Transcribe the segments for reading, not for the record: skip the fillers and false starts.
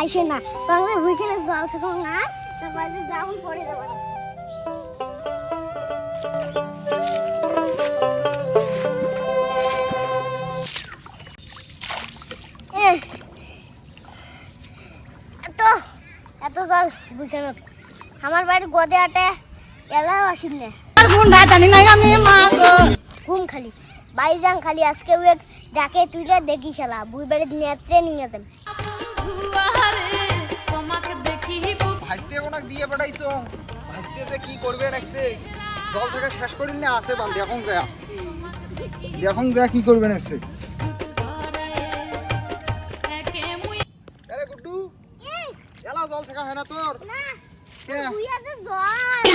আইসে না তাহলে ওইখানে জল থাকো না তারপরে যাও পড়ে যাবো এত জল বুঝে না আমার বাড়ি গদে আটে এলাও আসিন না জানি না আমি মা গো ঘুম খালি বাইজান খালি আজকে ওই ডাকে তুইলে দেখি খেলা বুই বাড়ি নেত্রে নিয়ে যাবেন ভাইতে ওনাকে দিয়ে পাঠাইছো ভাইতে যে কি করবে রাখছে জল থেকে শেষ করিল না আছে বান্ধি এখন যা কি করবে রাখছে আরে গুড্ডু এলা জল থেকে হয় না তোর না কে তুই আজ জল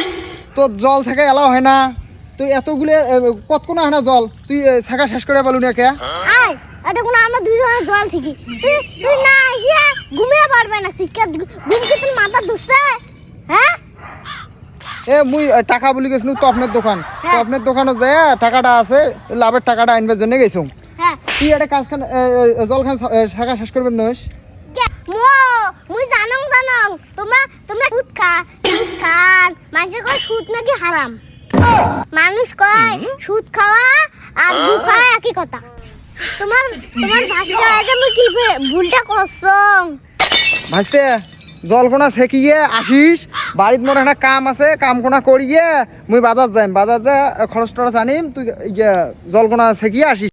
তোর জল থেকে এলা হয় না তুই এতগুলো কতক্ষণ হয় না জল তুই ছাকা শেষ করে পালু না কে আয় এটা কোন আমরা দুই জনের জল ঠিকই তুই না আসিয়া ঘুমিয়ে পারবে না শিক্ষা ঘুম কি তোর মাথা দুসছে হ্যাঁ এ মুই টাকা বলি গেছিনু তপনের দোকান তপনের দোকানে যায় টাকাটা আছে লাভের টাকাটা আনবার জন্য গেছো হ্যাঁ তুই একটা কাজ খান জল খান ছাকা শেষ করবেন নস মুই জানং তোমরা সুদ খান মানুষ কয় সুদ নাকি হারাম মানুষ কয় সুদ খাওয়া আর দুধ খাওয়া একই কথা তোমার ভাগ্য আছে মুই কি ভুলটা করছো ভাইতে জল কোনা ছেকিয়ে আসিস বাড়িত মোর একটা কাম আছে কাম কোনা করিয়ে মুই বাজার যাইম বাজার যা খরচ টরচ আনিম তুই জল কোনা ছেকিয়ে আসিস